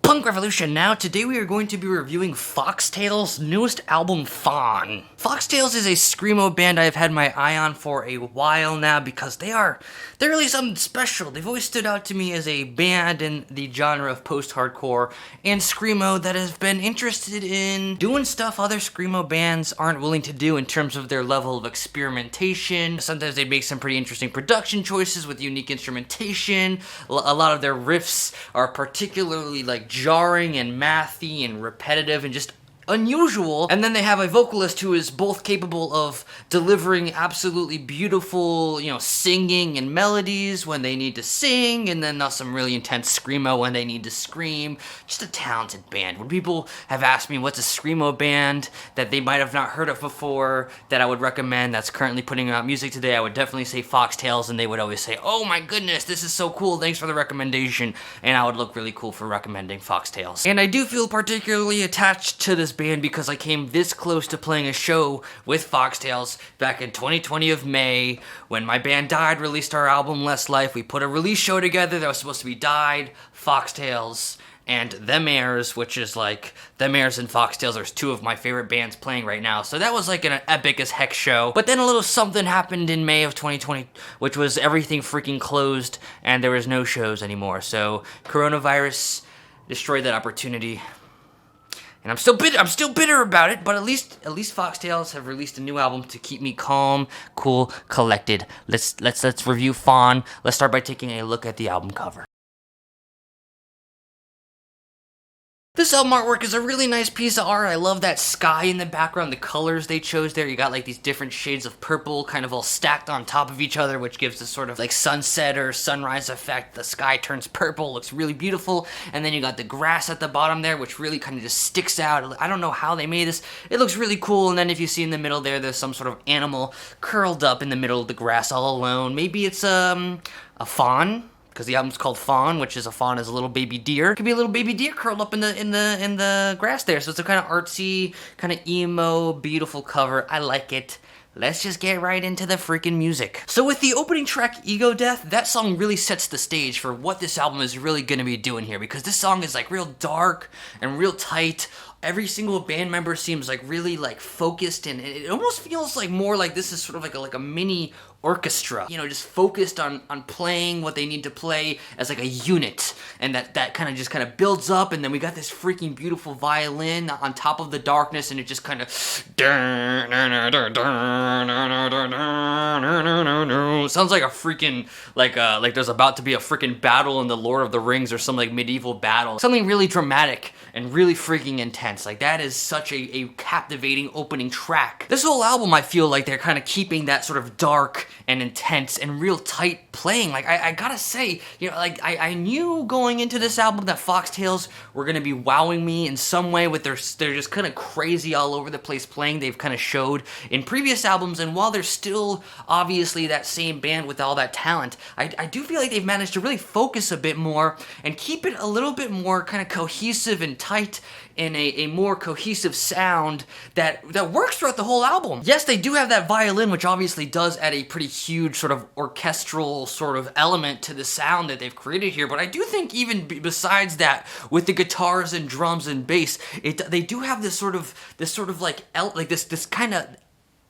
Punk Revolution now. Today we are going to be reviewing Foxtails' newest album, Fawn. Foxtails is a screamo band I've had my eye on for a while now because they're really something special. They've always stood out to me as a band in the genre of post-hardcore and screamo that has been interested in doing stuff other screamo bands aren't willing to do in terms of their level of experimentation. Sometimes they make some pretty interesting production choices with unique instrumentation. A lot of their riffs are particularly like jarring and mathy and repetitive and just unusual. And then they have a vocalist who is both capable of delivering absolutely beautiful, singing and melodies when they need to sing, and then some really intense screamo when they need to scream. Just a talented band. When people have asked me what's a screamo band that they might have not heard of before that I would recommend that's currently putting out music today, I would definitely say Foxtails, and they would always say, "Oh my goodness, this is so cool, thanks for the recommendation," and I would look really cool for recommending Foxtails. And I do feel particularly attached to this band because I came this close to playing a show with Foxtails back in 2020 of May when my band Died released our album Less Life. We put a release show together that was supposed to be Died, Foxtails, and Them Airs, which is like, Them Airs and Foxtails are two of my favorite bands playing right now. So that was like an epic as heck show. But then a little something happened in May of 2020, which was everything freaking closed and there was no shows anymore. So coronavirus destroyed that opportunity. And I'm still bitter about it, but at least Foxtails have released a new album to keep me calm, cool, collected. Let's review Fawn. Let's start by taking a look at the album cover. This album artwork is a really nice piece of art. I love that sky in the background, the colors they chose there. You got like these different shades of purple kind of all stacked on top of each other, which gives this sort of like sunset or sunrise effect. The sky turns purple, looks really beautiful. And then you got the grass at the bottom there, which really kind of just sticks out. I don't know how they made this. It looks really cool. And then if you see in the middle there's some sort of animal curled up in the middle of the grass all alone. Maybe it's a fawn, because the album's called Fawn, which is a fawn is a little baby deer. It could be a little baby deer curled up in the grass there. So it's a kind of artsy, kind of emo, beautiful cover. I like it. Let's just get right into the freaking music. So with the opening track, Ego Death, that song really sets the stage for what this album is really gonna be doing here, because this song is like real dark and real tight. Every single band member seems like really like focused, and it almost feels like more like this is sort of like a mini orchestra, just focused on playing what they need to play as like a unit, and that kind of builds up, and then we got this freaking beautiful violin on top of the darkness, and it just kind of sounds like a freaking like there's about to be a freaking battle in the Lord of the Rings or some like medieval battle, something really dramatic and really freaking intense. Like that is such a captivating opening track. This whole album, I feel like they're kind of keeping that sort of dark and intense and real tight playing. Like I gotta say, I knew going into this album that Foxtails were gonna be wowing me in some way with they're just kind of crazy all over the place playing. They've kind of showed in previous albums, and while they're still obviously that same band with all that talent, I do feel like they've managed to really focus a bit more and keep it a little bit more kind of cohesive and tight in a more cohesive sound that works throughout the whole album. Yes, they do have that violin, which obviously does add a pretty huge sort of orchestral sort of element to the sound that they've created here, but I do think even besides that, with the guitars and drums and bass, they do have this sort of this kind of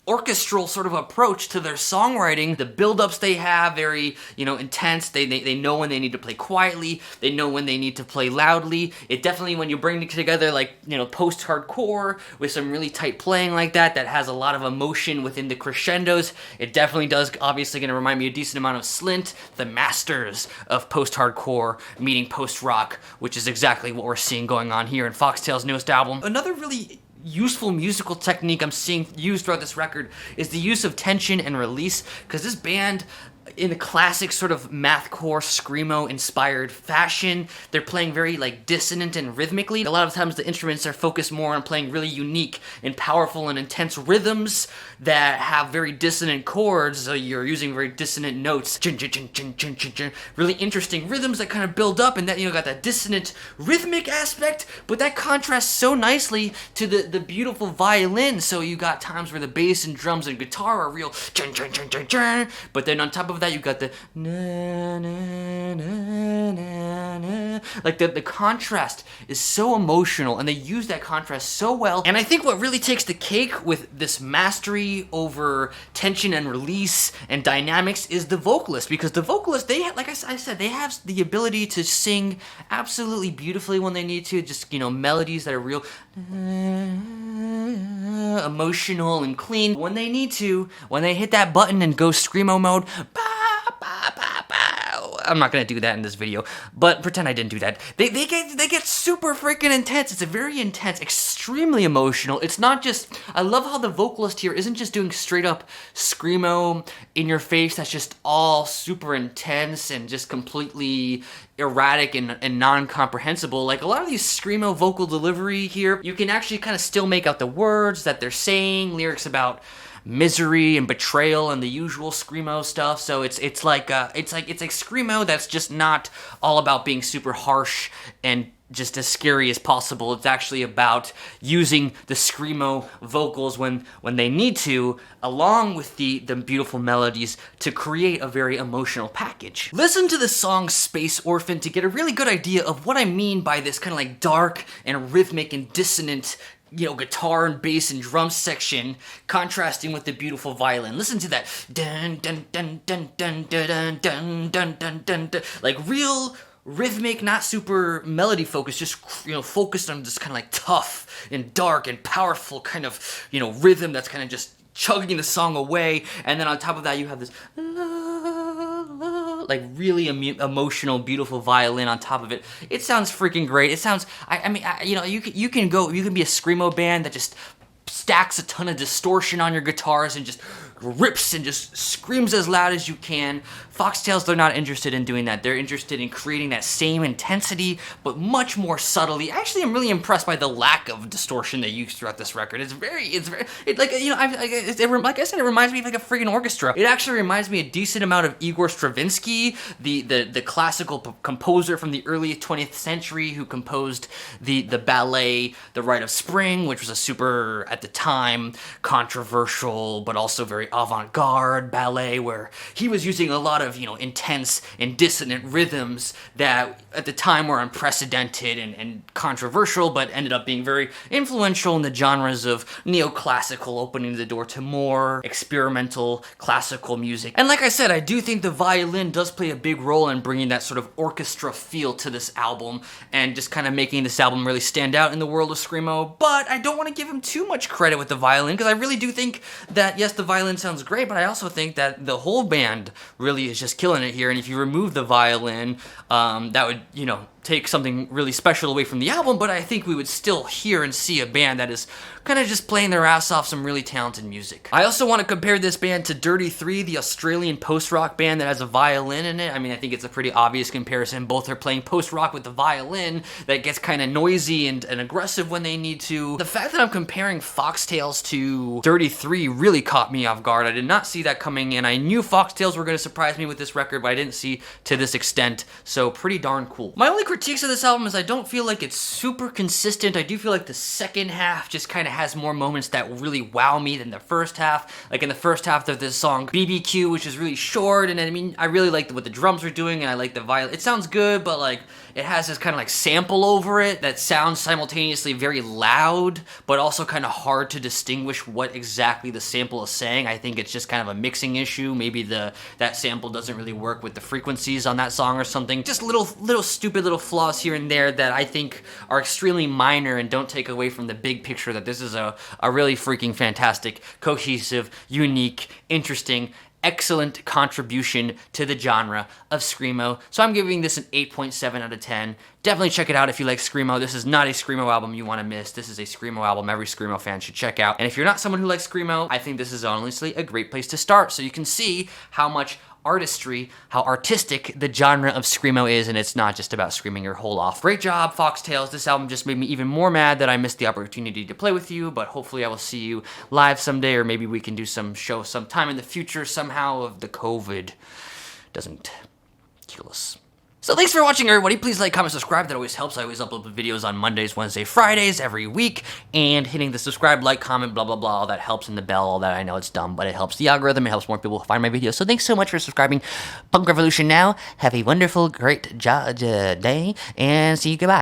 orchestral sort of approach to their songwriting. The build-ups they have, very, intense. They know when they need to play quietly. They know when they need to play loudly. It definitely, when you bring it together post-hardcore with some really tight playing like that has a lot of emotion within the crescendos, it definitely does, obviously going to remind me a decent amount of Slint, the masters of post-hardcore meeting post-rock, which is exactly what we're seeing going on here in Foxtails' newest album. Another really useful musical technique I'm seeing used throughout this record is the use of tension and release, because this band, in the classic sort of mathcore screamo inspired fashion, they're playing very like dissonant and rhythmically. A lot of times the instruments are focused more on playing really unique and powerful and intense rhythms that have very dissonant chords, so you're using very dissonant notes, really interesting rhythms that kind of build up, and that got that dissonant rhythmic aspect, but that contrasts so nicely to the beautiful violin. So you got times where the bass and drums and guitar are real, but then on top of of that, you got the na, na, na, na, na. Like the contrast is so emotional, and they use that contrast so well. And I think what really takes the cake with this mastery over tension and release and dynamics is the vocalist, because the vocalist, they, like I said, they have the ability to sing absolutely beautifully when they need to, just, you know, melodies that are real emotional and clean. When they need to, when they hit that button and go screamo mode, I'm not gonna do that in this video, but pretend I didn't do that. They get super freaking intense. It's a very intense, extremely emotional. It's not just, I love how the vocalist here isn't just doing straight up screamo in your face that's just all super intense and just completely erratic and non-comprehensible. Like a lot of these screamo vocal delivery here, you can actually kind of still make out the words that they're saying, lyrics about misery and betrayal and the usual screamo stuff. So it's like screamo that's just not all about being super harsh and just as scary as possible. It's actually about using the screamo vocals when they need to, along with the beautiful melodies, to create a very emotional package. Listen to the song Space Orphan to get a really good idea of what I mean by this kind of like dark and rhythmic and dissonant, you know, guitar and bass and drum section contrasting with the beautiful violin. Listen to that. Dun dun dun dun dun dun dun dun dun dun dun. Like real rhythmic, not super melody focused, just, you know, focused on this kind of like tough and dark and powerful kind of, you know, rhythm that's kind of just chugging the song away. And then on top of that, you have this like really emotional, beautiful violin on top of it. It sounds freaking great. It sounds, I mean, you know, you can be a screamo band that just stacks a ton of distortion on your guitars and just rips and just screams as loud as you can. Foxtails, they're not interested in doing that. They're interested in creating that same intensity, but much more subtly. Actually, I'm really impressed by the lack of distortion they use throughout this record. It's like, you know, like I said, it reminds me of like a freaking orchestra. It actually reminds me a decent amount of Igor Stravinsky, the classical composer from the early 20th century who composed the ballet, The Rite of Spring, which was a super, at the time, controversial, but also very avant-garde ballet, where he was using a lot of, you know, intense and dissonant rhythms that at the time were unprecedented and controversial, but ended up being very influential in the genres of neoclassical, opening the door to more experimental classical music. And like I said, I do think the violin does play a big role in bringing that sort of orchestra feel to this album and just kind of making this album really stand out in the world of screamo. But I don't want to give him too much credit with the violin, because I really do think that, yes, the violin sounds great, but I also think that the whole band really is just killing it here. And if you remove the violin, that would, you know, take something really special away from the album, but I think we would still hear and see a band that is kind of just playing their ass off some really talented music. I also want to compare this band to Dirty 3, the Australian post-rock band that has a violin in it. I mean, I think it's a pretty obvious comparison. Both are playing post-rock with the violin that gets kind of noisy and aggressive when they need to. The fact that I'm comparing Foxtails to Dirty 3 really caught me off guard. I did not see that coming in. I knew Foxtails were going to surprise me with this record, but I didn't see to this extent, so pretty darn cool. My only critiques of this album is I don't feel like it's super consistent. I do feel like the second half just kind of has more moments that really wow me than the first half. Like in the first half of this song, BBQ, which is really short, and I mean, I really like what the drums are doing, and I like the violin. It sounds good, but like, it has this kind of like sample over it that sounds simultaneously very loud, but also kind of hard to distinguish what exactly the sample is saying. I think it's just kind of a mixing issue. Maybe that sample doesn't really work with the frequencies on that song or something. Just little stupid little flaws here and there that I think are extremely minor and don't take away from the big picture that this is a really freaking fantastic, cohesive, unique, interesting, excellent contribution to the genre of screamo. So I'm giving this an 8.7 out of 10. Definitely check it out if you like screamo. This is not a screamo album you want to miss. This is a screamo album every screamo fan should check out. And if you're not someone who likes screamo, I think this is honestly a great place to start, so you can see how much artistry, how artistic the genre of screamo is, and it's not just about screaming your whole off. Great job, Foxtails. This album just made me even more mad that I missed the opportunity to play with you, but hopefully I will see you live someday, or maybe we can do some show sometime in the future somehow if the COVID doesn't kill us. So thanks for watching, everybody. Please like, comment, subscribe. That always helps. I always upload videos on Mondays, Wednesdays, Fridays every week. And hitting the subscribe, like, comment, blah, blah, blah. All that helps, and the bell. All that, I know it's dumb, but it helps the algorithm. It helps more people find my videos. So thanks so much for subscribing. Punk Revolution now. Have a wonderful, great day. And see you. Goodbye.